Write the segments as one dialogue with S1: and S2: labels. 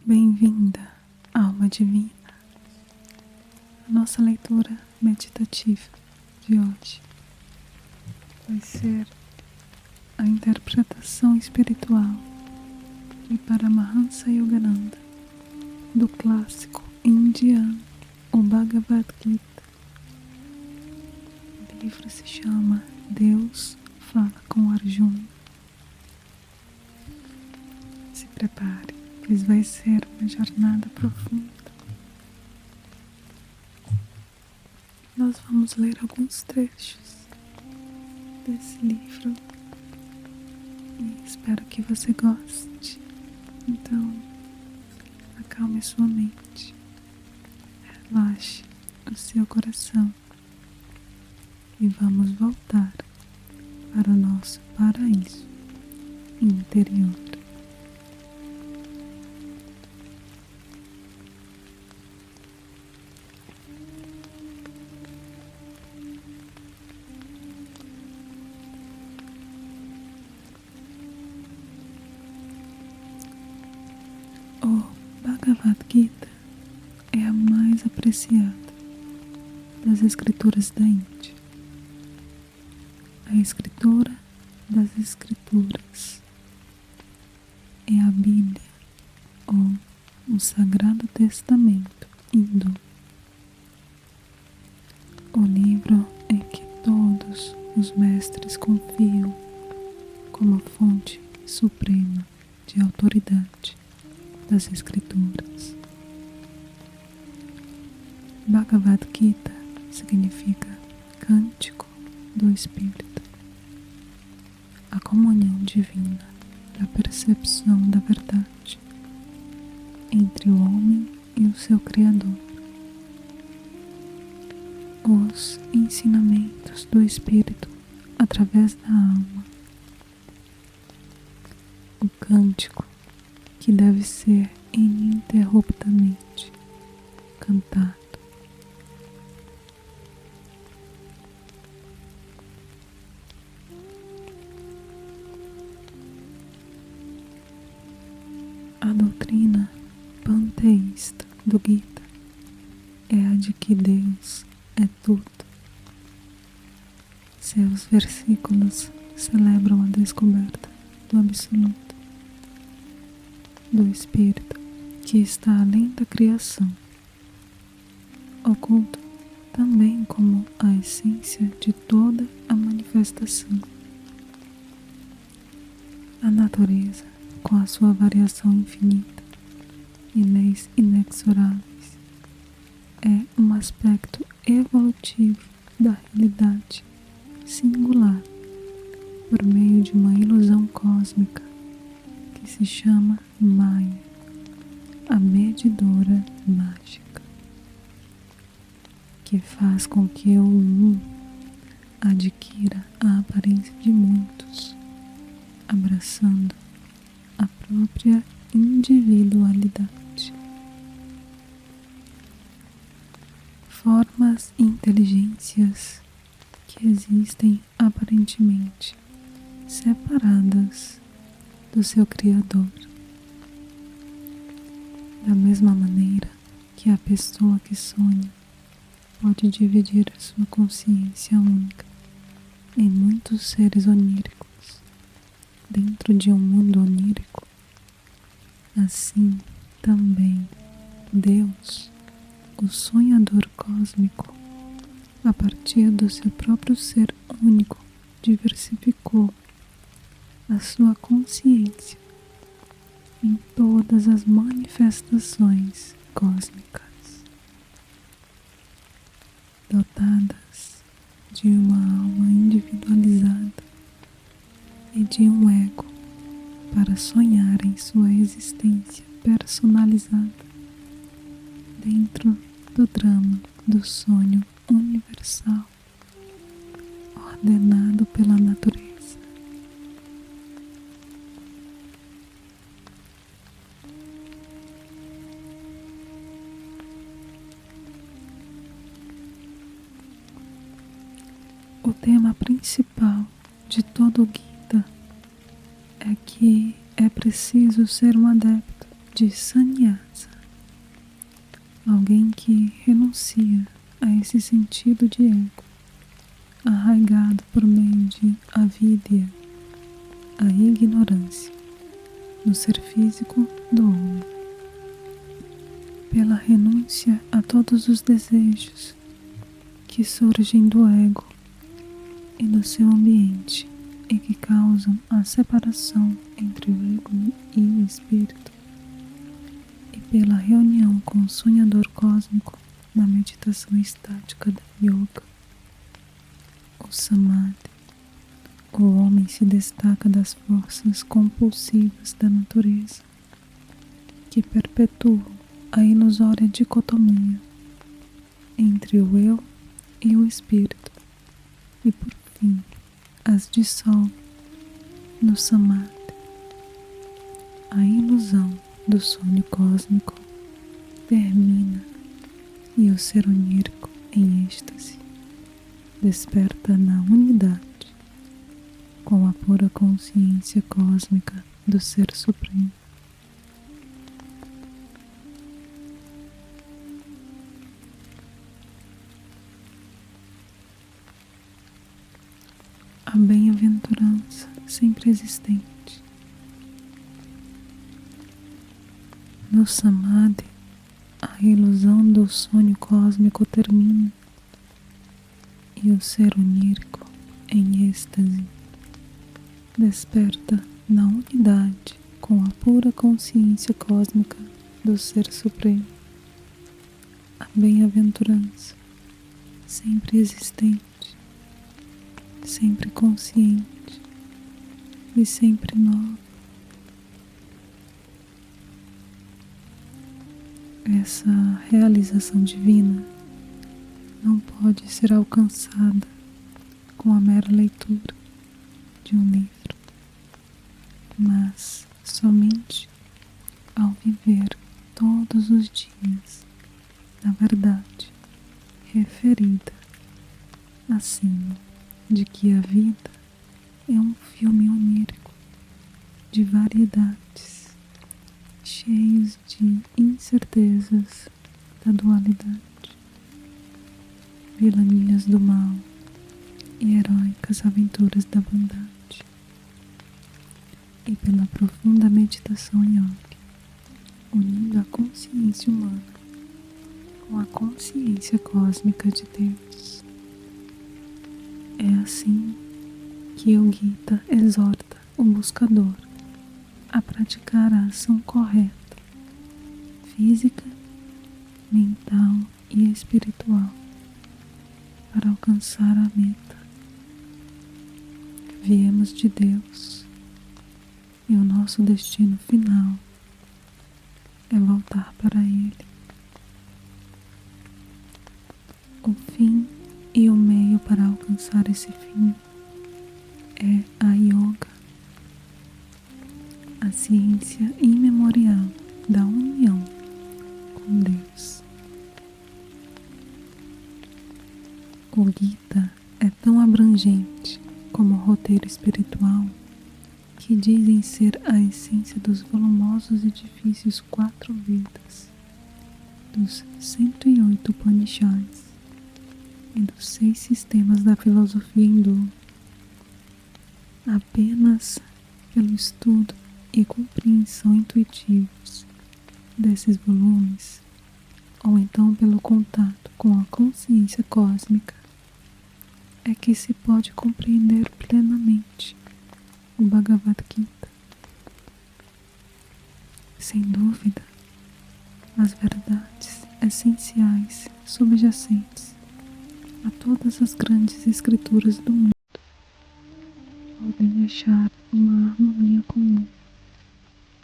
S1: Bem-vinda, alma divina. A nossa leitura meditativa de hoje vai ser a interpretação espiritual de Paramahansa Yogananda do clássico indiano, o Bhagavad Gita. O livro se chama Deus Fala com Arjuna. Se prepare, pois vai ser uma jornada profunda. Nós vamos ler alguns trechos desse livro e espero que você goste. Então, acalme sua mente, relaxe o seu coração e vamos voltar para o nosso paraíso interior. O Bhagavad Gita é a mais apreciada das escrituras da Índia. A escritura das escrituras é a Bíblia ou o Sagrado Testamento hindu. O livro em que todos os mestres confiam como fonte suprema de autoridade das escrituras. Bhagavad Gita significa cântico do Espírito, a comunhão divina da percepção da verdade entre o homem e o seu Criador. Os ensinamentos do Espírito através da alma. O cântico que deve ser ininterruptamente cantado. A doutrina panteísta do Gita é a de que Deus é tudo. Seus versículos celebram a descoberta do absoluto, do Espírito que está além da criação, oculto também como a essência de toda a manifestação. A natureza, com a sua variação infinita e leis inexoráveis, é um aspecto evolutivo da realidade singular por meio de uma ilusão cósmica que se chama Maya, a medidora mágica, que faz com que o um adquira a aparência de muitos, abraçando a própria individualidade. Formas e inteligências que existem aparentemente separadas do seu Criador. Da mesma maneira que a pessoa que sonha pode dividir a sua consciência única em muitos seres oníricos dentro de um mundo onírico, assim também Deus, o sonhador cósmico, a partir do seu próprio ser único, diversificou a sua consciência em todas as manifestações cósmicas, dotadas de uma alma individualizada e de um ego para sonhar em sua existência personalizada dentro do drama do sonho universal ordenado pela natureza. O tema principal de todo o Gita é que é preciso ser um adepto de sannyasa, alguém que renuncia a esse sentido de ego, arraigado por meio de avidya, a ignorância, no ser físico do homem, pela renúncia a todos os desejos que surgem do ego e do seu ambiente e que causam a separação entre o ego e o espírito, e pela reunião com o sonhador cósmico na meditação estática da yoga, o samadhi, o homem se destaca das forças compulsivas da natureza que perpetuam a ilusória dicotomia entre o eu e o espírito e, por fim, as dissolve no samadhi. A ilusão do sonho cósmico termina e o ser onírico, em êxtase, desperta na unidade com a pura consciência cósmica do Ser Supremo. A bem-aventurança sempre existente. No samadhi, a ilusão do sonho cósmico termina e o ser onírico, em êxtase, desperta na unidade com a pura consciência cósmica do Ser Supremo. A bem-aventurança sempre existente, sempre consciente e sempre nova. Essa realização divina não pode ser alcançada com a mera leitura de um livro, mas somente ao viver todos os dias na verdade referida acima de que a vida é um filme onírico de variedades, cheios de incertezas da dualidade, vilanias do mal e heróicas aventuras da bondade. E pela profunda meditação yoga, unindo a consciência humana com a consciência cósmica de Deus, é assim que o Gita exorta o buscador a praticar a ação correta, física, mental e espiritual, para alcançar a meta. Viemos de Deus e o nosso destino final é voltar para Ele. O fim e o meio para alcançar esse fim é a yoga, a ciência imemorial da união com Deus. O Gita é tão abrangente como o roteiro espiritual que dizem ser a essência dos volumosos e difíceis 4 Vedas, dos 108 Upanishads e dos 6 sistemas da filosofia hindu. Apenas pelo estudo e compreensão intuitivos desses volumes, ou então pelo contato com a consciência cósmica, é que se pode compreender plenamente o Bhagavad Gita. Sem dúvida, as verdades essenciais subjacentes a todas as grandes escrituras do mundo podem achar uma harmonia comum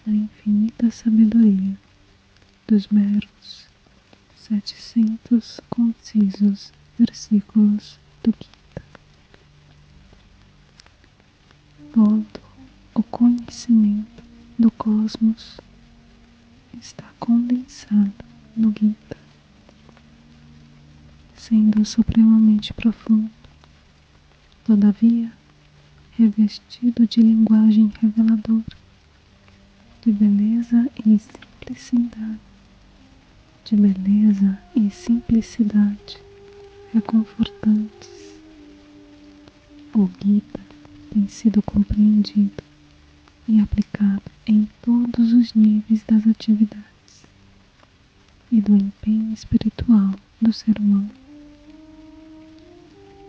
S1: na infinita sabedoria dos meros 700 concisos versículos do Gita. Todo o conhecimento do cosmos está condensado no Gita, sendo supremamente profundo, todavia revestido de linguagem reveladora, de beleza e simplicidade. simplicidade, de beleza e simplicidade reconfortantes. O Gita tem sido compreendido e aplicado em todos os níveis das atividades e do empenho espiritual do ser humano,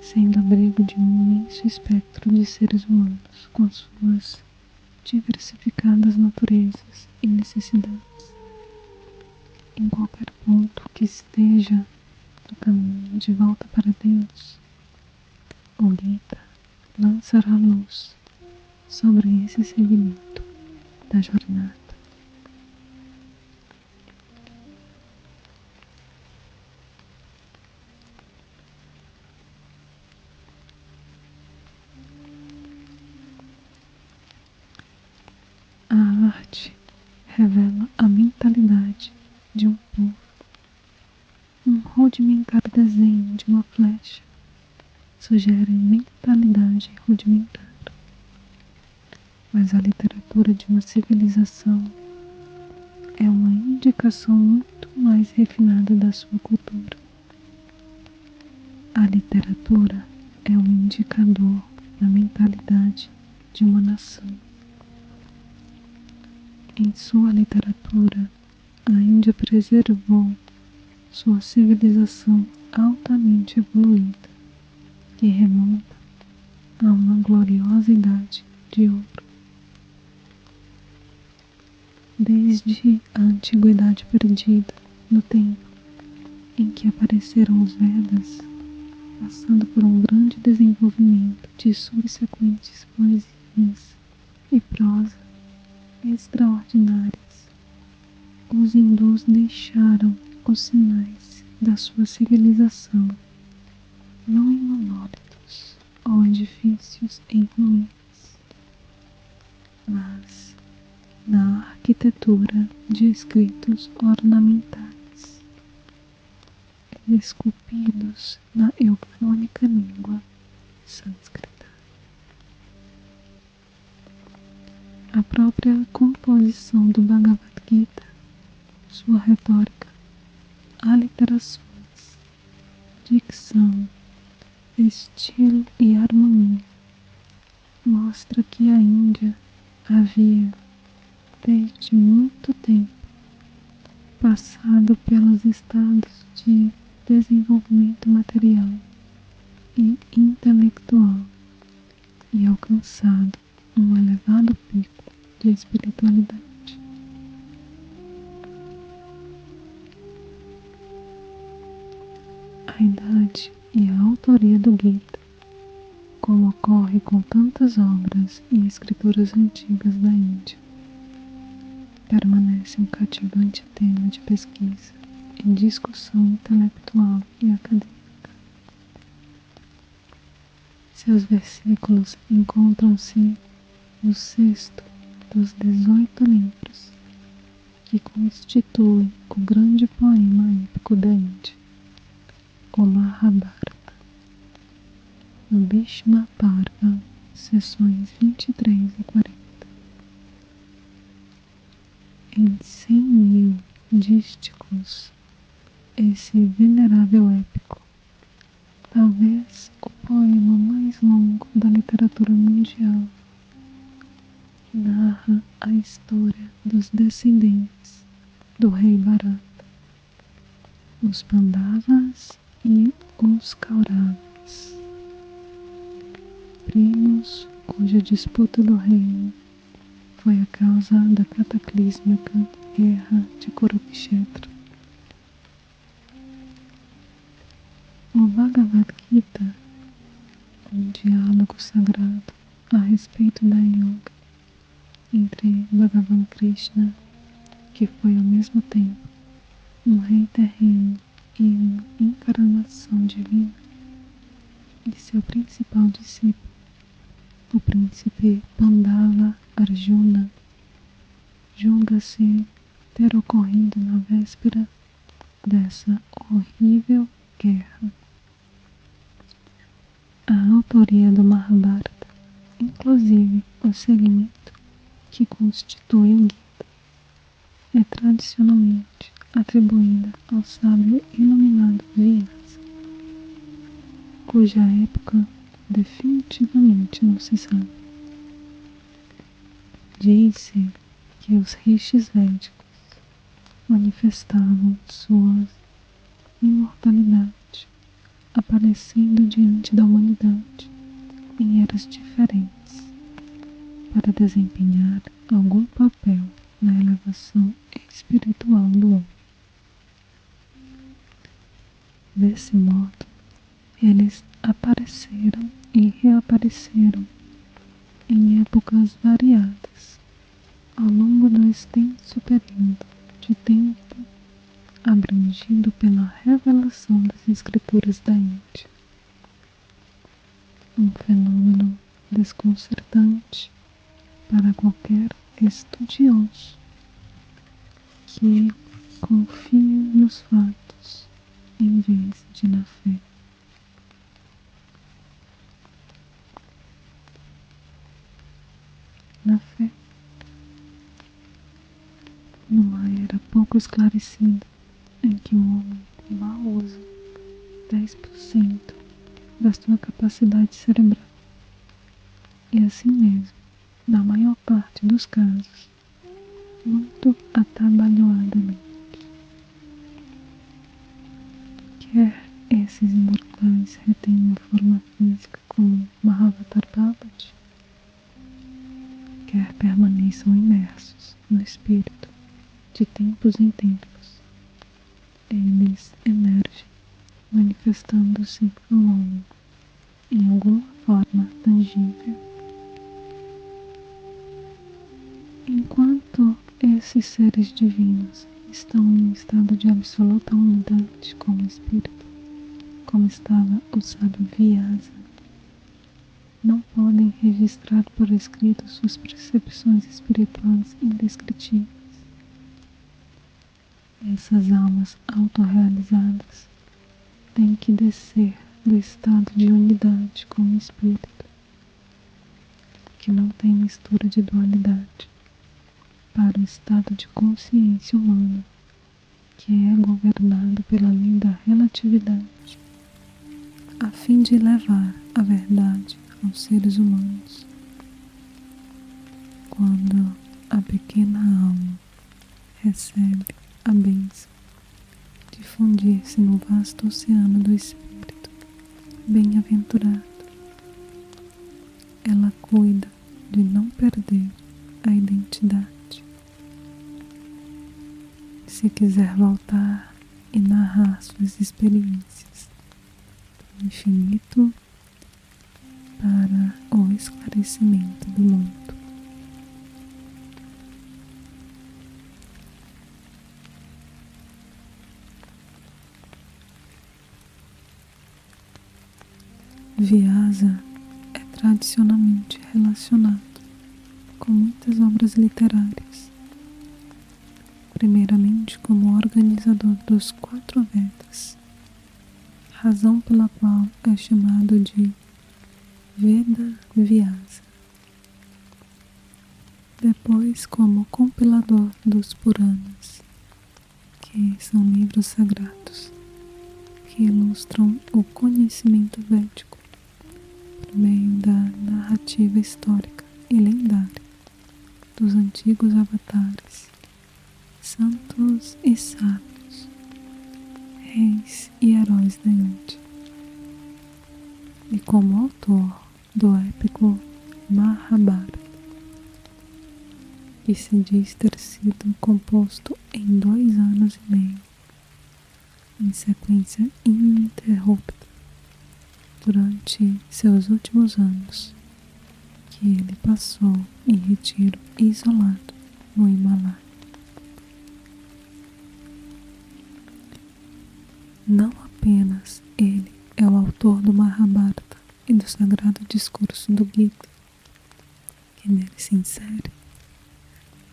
S1: sendo abrigo de um imenso espectro de seres humanos com suas diversificadas naturezas e necessidades. Em qualquer ponto que esteja no caminho de volta para Deus, o Gita lançará luz sobre esse segmento da jornada. A arte revela a mentalidade de um povo. Um rudimentar desenho de uma flecha sugere mentalidade rudimentar, mas a literatura de uma civilização é uma indicação muito mais refinada da sua cultura. A literatura é um indicador da mentalidade de uma nação. Em sua literatura, a Índia preservou sua civilização altamente evoluída, que remonta a uma gloriosa idade de ouro. Desde a antiguidade perdida, no tempo em que apareceram os Vedas, passando por um grande desenvolvimento de subsequentes poesias e prosa extraordinárias, os hindus deixaram os sinais da sua civilização, não em monólitos ou edifícios em ruínas, mas na arquitetura de escritos ornamentais, esculpidos na eufônica língua sânscrita. A própria composição do Bhagavad Gita, sua retórica, aliterações, dicção, estilo e harmonia, mostra que a Índia havia, desde muito tempo, passado pelos estados de desenvolvimento material e intelectual e alcançado um elevado pico de espiritualidade. A idade e a autoria do Gita, como ocorre com tantas obras e escrituras antigas da Índia, permanece um cativante tema de pesquisa e discussão intelectual e acadêmica. Seus versículos encontram-se no sexto dos 18 livros que constituem o grande poema épico da Índia, o Mahabharata, no Bhishma Parva, sessões 23 a 40. Em 100.000 dísticos, esse venerável épico, talvez o poema mais longo da literatura mundial, narra a história dos descendentes do rei Bharata, os Pandavas e os Kauravas, primos cuja disputa do reino foi a causa da cataclísmica guerra de Kurukshetra. O Bhagavad Gita, um diálogo sagrado a respeito da yoga entre Bhagavan Krishna, que foi ao mesmo tempo um rei terreno e uma encarnação divina, e seu principal discípulo, o príncipe Pandava Arjuna, julga-se ter ocorrido na véspera dessa horrível guerra. A autoria do Mahabharata, inclusive o segmento que constitui o Gita, é tradicionalmente atribuída ao sábio iluminado Vyasa, cuja época definitivamente não se sabe. Diz-se que os rishis védicos manifestavam sua imortalidade, aparecendo diante da humanidade em eras diferentes, para desempenhar algum papel na elevação espiritual do homem. Desse modo, eles apareceram e reapareceram em épocas variadas ao longo do extenso período de tempo abrangido pela revelação das escrituras da Índia. Um fenômeno desconcertante para qualquer estudioso que confia nos fatos em vez de na fé. Na fé, numa era pouco esclarecida, em que o homem mal usa 10% da sua capacidade cerebral, e assim mesmo, na maior parte dos casos, muito atabalhoadamente. Quer esses imortais retenham a forma física como Mahavatar Babaji, quer permaneçam imersos no espírito de tempos em tempos, eles emergem, manifestando-se ao homem em alguma forma tangível. Enquanto esses seres divinos estão em estado de absoluta unidade como espírito, como estava o sábio Vyasa, não podem registrar por escrito suas percepções espirituais indescritíveis. Essas almas autorrealizadas têm que descer do estado de unidade com o espírito, que não tem mistura de dualidade, para o estado de consciência humana, que é governado pela lei da relatividade, a fim de levar a verdade aos seres humanos. Quando a pequena alma recebe a bênção de fundir-se no vasto oceano do Espírito bem-aventurado, ela cuida de não perder a identidade. Se quiser voltar e narrar suas experiências do infinito para o esclarecimento do mundo. Vyasa é tradicionalmente relacionado com muitas obras literárias, primeiramente como organizador dos 4 Vedas, razão pela qual é chamado de Veda Vyasa. Depois como compilador dos Puranas, que são livros sagrados que ilustram o conhecimento védico por meio da narrativa histórica e lendária dos antigos avatares, santos e sábios, reis e heróis da Índia. E como autor do épico Mahabharata, que se diz ter sido composto em 2 anos e meio, em sequência ininterrupta, durante seus últimos anos, que ele passou em retiro isolado no Himalaia. Não apenas ele é o autor do Mahabharata e do sagrado discurso do Gita, que nele se insere,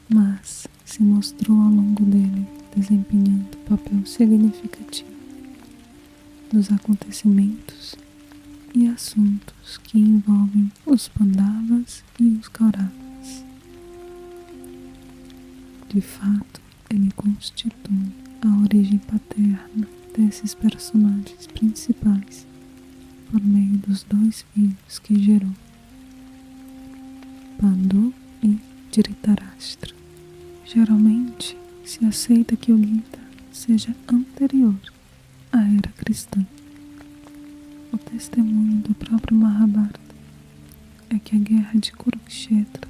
S1: mas se mostrou ao longo dele desempenhando papel significativo nos acontecimentos e assuntos que envolvem os Pandavas e os Kauravas. De fato, ele constitui a origem paterna desses personagens principais por meio dos dois filhos que gerou, Pandu e Dhritarashtra. Geralmente se aceita que o Gita seja anterior à era cristã. O testemunho do próprio Mahabharata é que a guerra de Kurukshetra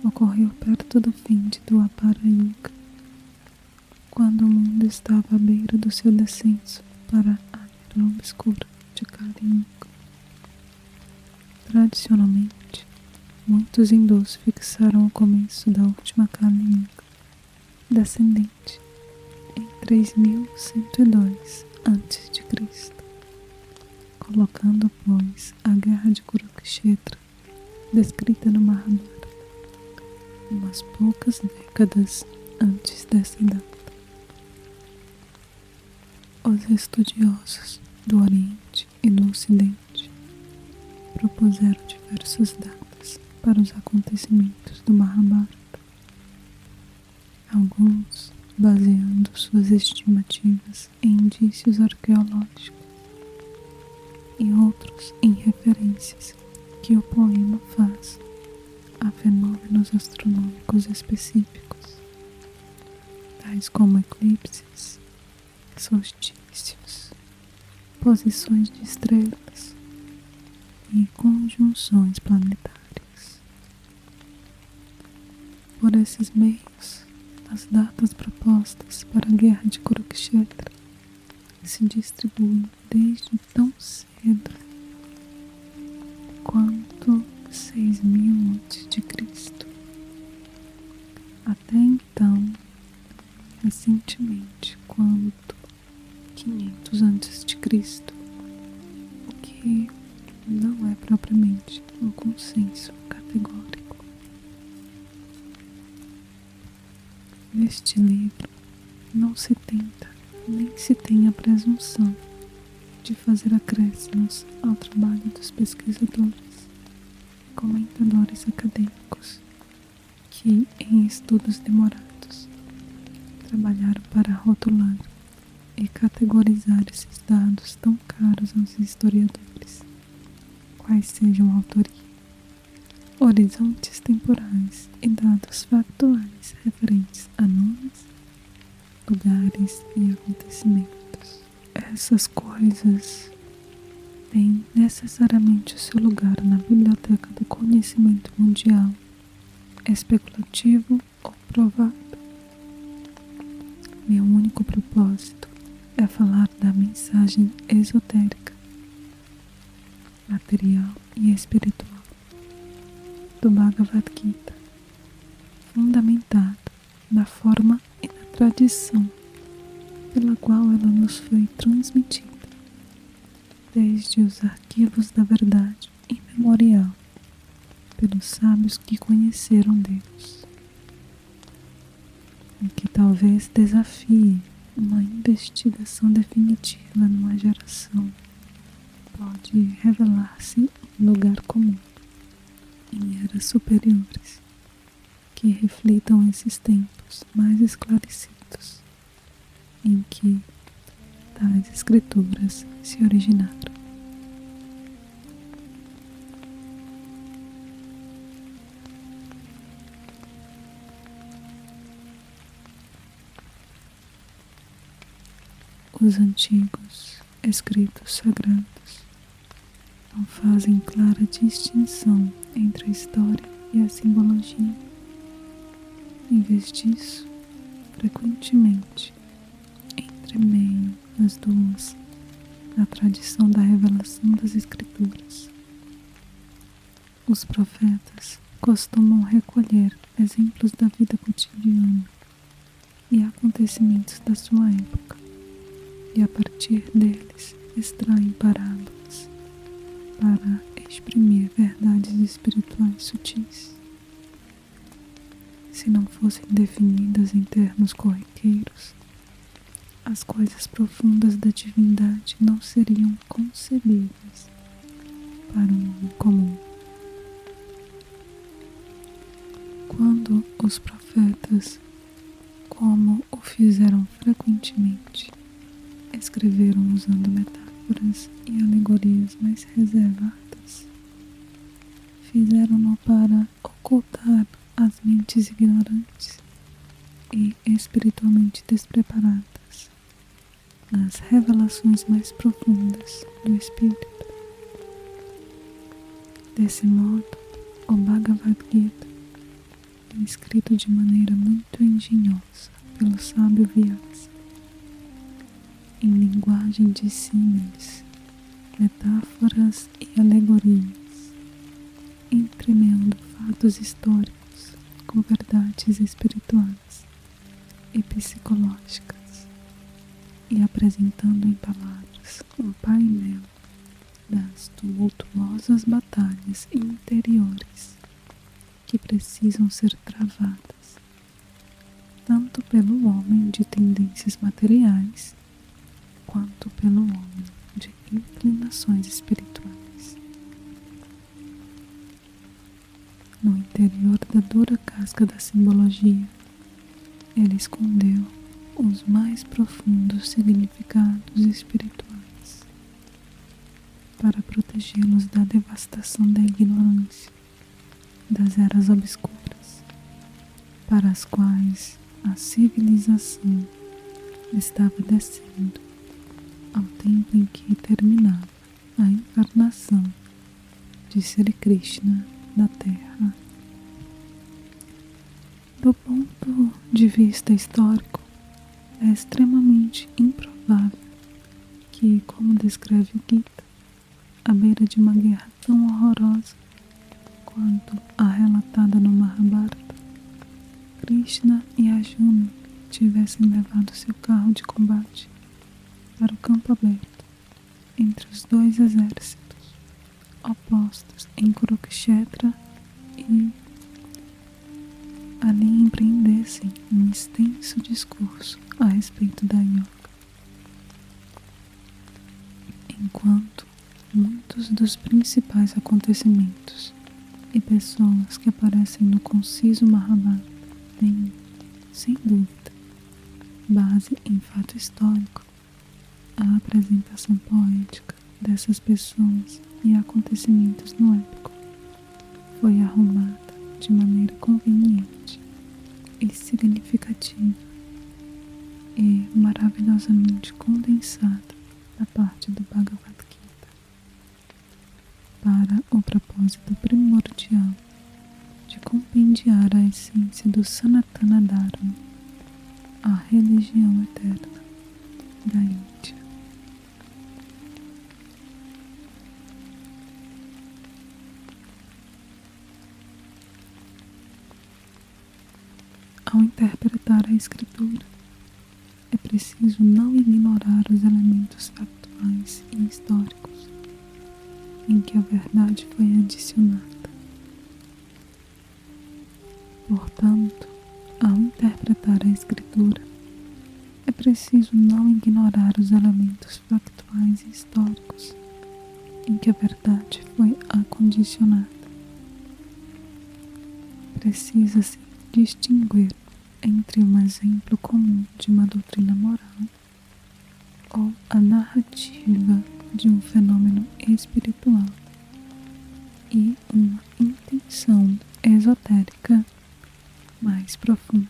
S1: ocorreu perto do fim de Dwapara Yuga, quando o mundo estava à beira do seu descenso para a era obscura de Kali Yuga. Tradicionalmente, muitos hindus fixaram o começo da última Kali Yuga descendente em 3102 a.C., colocando, pois, a guerra de Kurukshetra, descrita no Mahabharata, umas poucas décadas antes dessa data. Os estudiosos do Oriente e do Ocidente propuseram diversas datas para os acontecimentos do Mahabharata, alguns baseando suas estimativas em indícios arqueológicos e outros em referências que o poema faz a fenômenos astronômicos específicos, tais como eclipses, solstícios, posições de estrelas e conjunções planetárias. Por esses meios, as datas propostas para a guerra de Kurukshetra se distribuem desde tão cedo quanto 6.000 a.C. até então, recentemente, quanto 500 a.C., o que não é propriamente um consenso categórico. Neste livro não se tenta nem se tem a presunção de fazer acréscimos ao trabalho dos pesquisadores e comentadores acadêmicos que, em estudos demorados, trabalharam para rotular e categorizar esses dados tão caros aos historiadores, quais sejam a autoria, horizontes temporais e dados factuais referentes a nomes, lugares e acontecimentos. Essas coisas têm necessariamente o seu lugar na biblioteca do conhecimento mundial, especulativo ou provável. Meu único propósito é falar da mensagem esotérica, material e espiritual do Bhagavad Gita, fundamentado na forma e na tradição pela qual ela nos foi transmitida, desde os arquivos da verdade imemorial, pelos sábios que conheceram Deus, e que talvez desafie uma investigação definitiva numa geração, pode revelar-se um lugar comum em eras superiores que reflitam esses tempos mais esclarecidos em que tais escrituras se originaram. Os antigos escritos sagrados não fazem clara distinção entre a história e a simbologia. Em vez disso, frequentemente, entremeiam as duas na tradição da revelação das Escrituras. Os profetas costumam recolher exemplos da vida cotidiana e acontecimentos da sua época, e a partir deles extraem parábolas para exprimir verdades espirituais sutis. Se não fossem definidas em termos corriqueiros, as coisas profundas da divindade não seriam concebíveis para o homem comum. Quando os profetas como o fizeram frequentemente, escreveram usando metáforas e alegorias mais reservadas. Fizeram-no para ocultar as mentes ignorantes e espiritualmente despreparadas nas revelações mais profundas do Espírito. Desse modo, o Bhagavad Gita é escrito de maneira muito engenhosa pelo sábio Vyasa, em linguagem de símiles, metáforas e alegorias, entremeando fatos históricos com verdades espirituais e psicológicas e apresentando em palavras um painel das tumultuosas batalhas interiores que precisam ser travadas, tanto pelo homem de tendências materiais, quanto pelo homem de inclinações espirituais. No interior da dura casca da simbologia, ele escondeu os mais profundos significados espirituais para protegê-los da devastação da ignorância, das eras obscuras, para as quais a civilização estava descendo ao tempo em que terminava a encarnação de Sri Krishna na Terra. Do ponto de vista histórico, é extremamente improvável que, como descreve o Gita, à beira de uma guerra tão horrorosa quanto a relatada no Mahabharata, Krishna e Arjuna tivessem levado seu carro de combate para o campo aberto entre os dois exércitos opostos em Kurukshetra e ali empreendessem um extenso discurso a respeito da yoga. Enquanto muitos dos principais acontecimentos e pessoas que aparecem no conciso Mahabharata têm, sem dúvida, base em fato histórico, a apresentação poética dessas pessoas e acontecimentos no épico foi arrumada de maneira conveniente e significativa e maravilhosamente condensada da parte do Bhagavad Gita para o propósito primordial de compendiar a essência do Sanatana Dharma, a religião eterna da Índia. Ao interpretar a Escritura, é preciso não ignorar os elementos factuais e históricos em que a verdade foi adicionada. Portanto, ao interpretar a Escritura, é preciso não ignorar os elementos factuais e históricos em que a verdade foi acondicionada. Precisa-se distinguir entre um exemplo comum de uma doutrina moral ou a narrativa de um fenômeno espiritual e uma intenção esotérica mais profunda.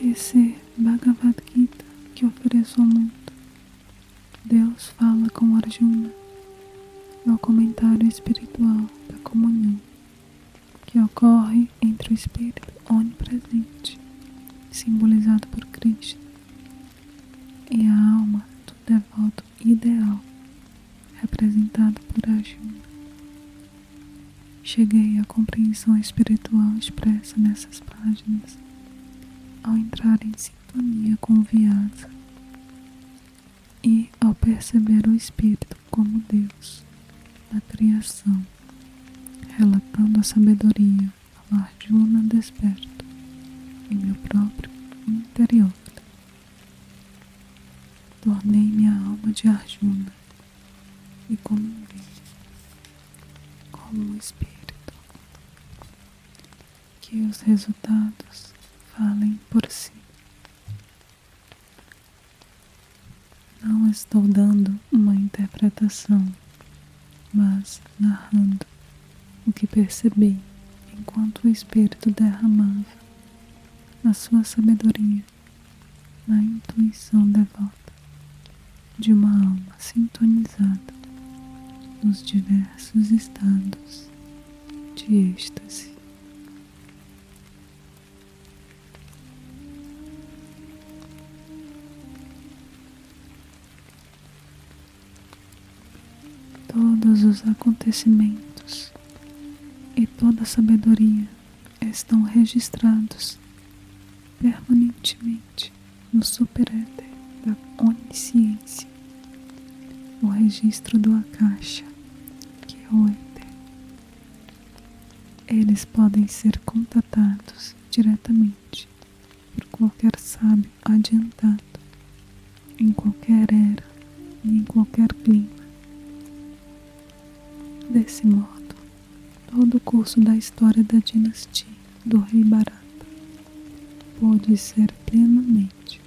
S1: Esse Bhagavad Gita que ofereço ao mundo, Deus fala com Arjuna no comentário espiritual da comunhão que ocorre entre o Espírito onipresente, simbolizado por Krishna, e a alma do devoto ideal, representado por Arjuna. Cheguei à compreensão espiritual expressa nessas páginas ao entrar em sintonia com o Vyasa e ao perceber o Espírito como Deus na criação, relatando a sabedoria ao Arjuna desperto em meu próprio interior. Tornei-me a alma de Arjuna e comunguei como um espírito. Que os resultados falem por estou dando uma interpretação, mas narrando o que percebi enquanto o Espírito derramava a sua sabedoria na intuição devota de uma alma sintonizada nos diversos estados de êxtase. Todos os acontecimentos e toda a sabedoria estão registrados permanentemente no superéter da onisciência, o registro do Akasha, que é o éter. Eles podem ser contatados diretamente por qualquer sábio adiantado, em qualquer era e em qualquer clima. Desse modo, todo o curso da história da dinastia do rei Bharata pôde ser plenamente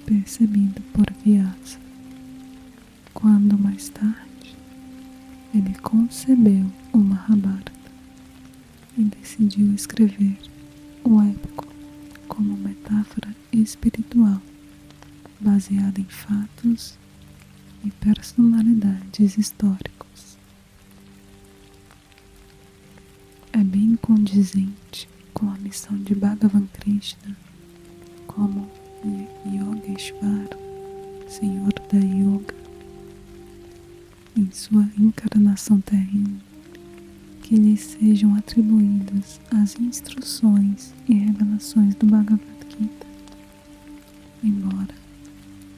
S1: percebido por Vyasa, quando mais tarde ele concebeu o Mahabharata e decidiu escrever o épico como metáfora espiritual baseada em fatos e personalidades históricos. É bem condizente com a missão de Bhagavan Krishna como Yogeshvara, Senhor da Yoga, em sua encarnação terrena, que lhes sejam atribuídas as instruções e revelações do Bhagavad Gita, embora,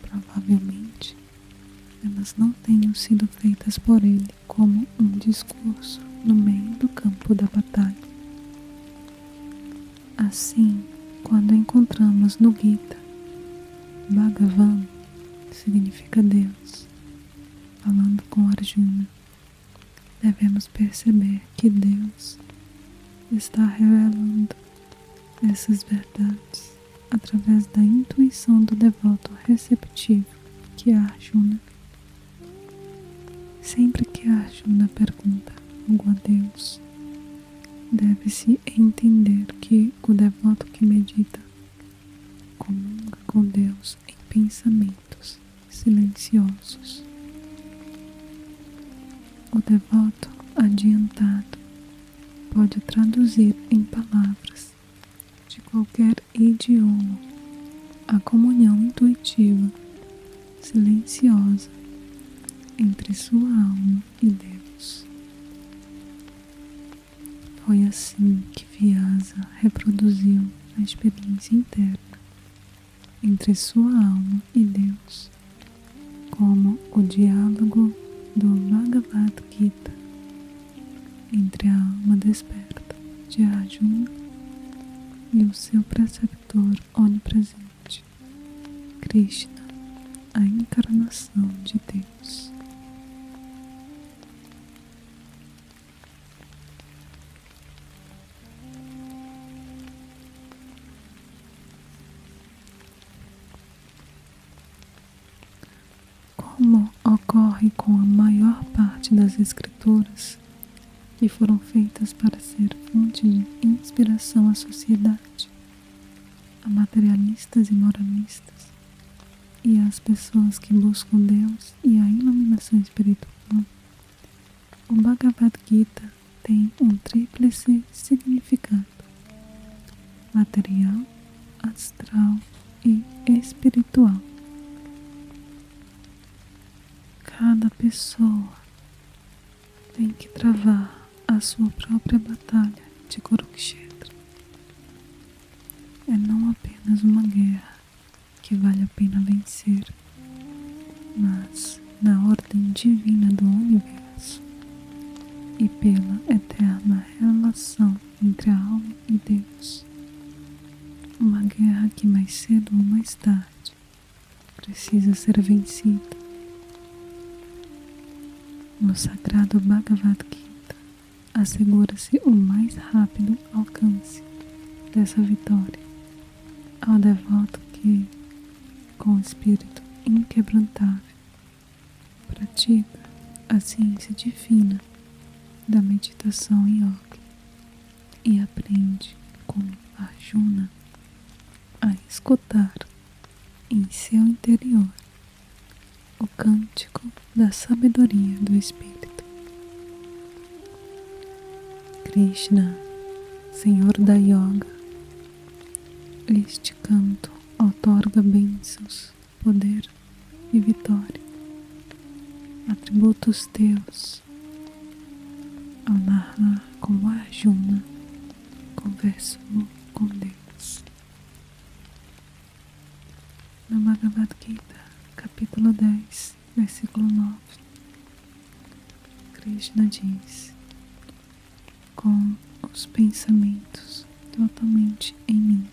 S1: provavelmente, elas não tenham sido feitas por ele como um discurso no meio do campo da batalha. Assim, quando encontramos no Gita, Bhagavan, que significa Deus, falando com Arjuna, devemos perceber que Deus está revelando essas verdades através da intuição do devoto receptivo, que é Arjuna. Sempre que Arjuna pergunta algo a Deus, deve-se entender que o devoto que medita comunga com Deus em pensamentos silenciosos. O devoto adiantado pode traduzir em palavras de qualquer idioma a comunhão intuitiva, silenciosa, entre sua alma e Deus. Foi assim que Vyasa reproduziu a experiência interna entre sua alma e Deus, como o diálogo do Bhagavad Gita entre a alma desperta de Arjuna e o seu preceptor onipresente, Krishna, a encarnação de Deus. Como ocorre com a maior parte das escrituras que foram feitas para ser fonte de inspiração à sociedade, a materialistas e moralistas, e às pessoas que buscam Deus e a iluminação espiritual, o Bhagavad Gita tem um tríplice significado: material, astral e espiritual. Cada pessoa tem que travar a sua própria batalha de Kurukshetra. É não apenas uma guerra que vale a pena vencer, mas na ordem divina do universo e pela eterna relação entre a alma e Deus. Uma guerra que mais cedo ou mais tarde precisa ser vencida. No sagrado Bhagavad Gita, assegura-se o mais rápido alcance dessa vitória ao devoto que, com espírito inquebrantável, pratica a ciência divina da meditação yoga e aprende com Arjuna a escutar em seu interior o cântico da sabedoria do Espírito. Krishna, Senhor da Yoga, este canto outorga bênçãos, poder e vitória, atributos teus, ao narrar como Arjuna conversou com Deus. No Bhagavad Gita, capítulo 10, versículo 9, Krishna diz: com os pensamentos totalmente em mim,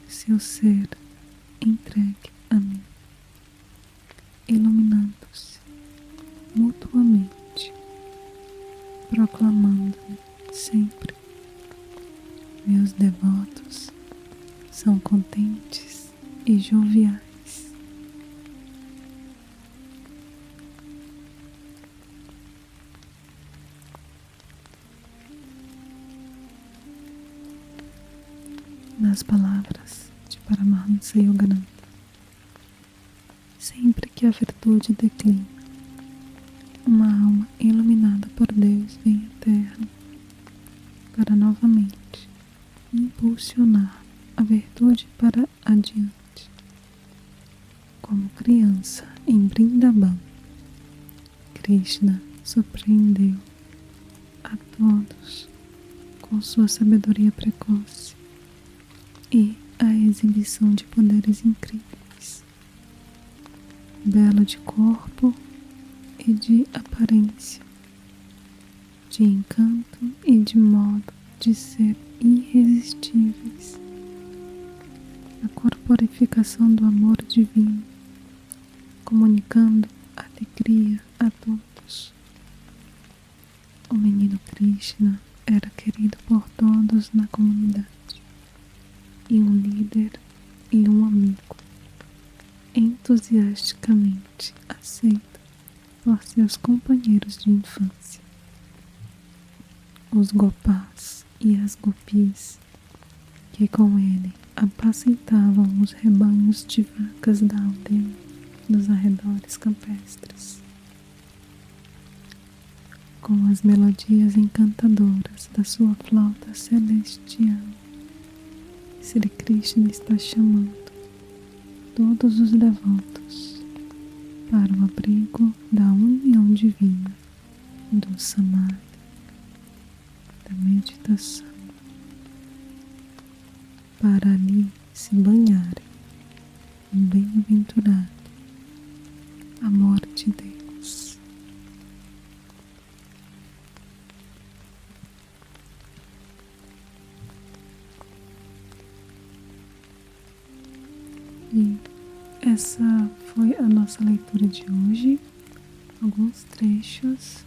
S1: seu ser entregue a mim, iluminando-se mutuamente, proclamando-me sempre: meus devotos são contentes e joviais. Nas palavras de Paramahansa Yogananda, sempre que a virtude declina, uma alma iluminada por Deus vem à Terra para novamente impulsionar a virtude para adiante. Como criança em Vrindavan, Krishna surpreendeu a todos com sua sabedoria precoce e a exibição de poderes incríveis, belo de corpo e de aparência, de encanto e de modo de ser irresistíveis, a corporificação do amor divino, comunicando alegria a todos. O menino Krishna era querido por todos na comunidade, e um líder e um amigo, entusiasticamente aceito por seus companheiros de infância. Os Gopás e as Gopis, que com ele apacentavam os rebanhos de vacas da aldeia nos arredores campestres. Com as melodias encantadoras da sua flauta celestial, Sri Krishna está chamando todos os devotos para o abrigo da união divina, do Samadhi, da meditação, para ali se banharem no bem-aventurado amor de Deus. E essa foi a nossa leitura de hoje, alguns trechos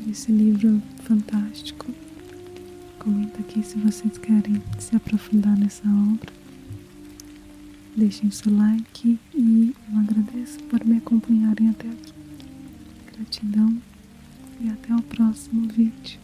S1: desse livro fantástico. Comenta aqui se vocês querem se aprofundar nessa obra. Deixem seu like e eu agradeço por me acompanharem até aqui. Gratidão e até o próximo vídeo.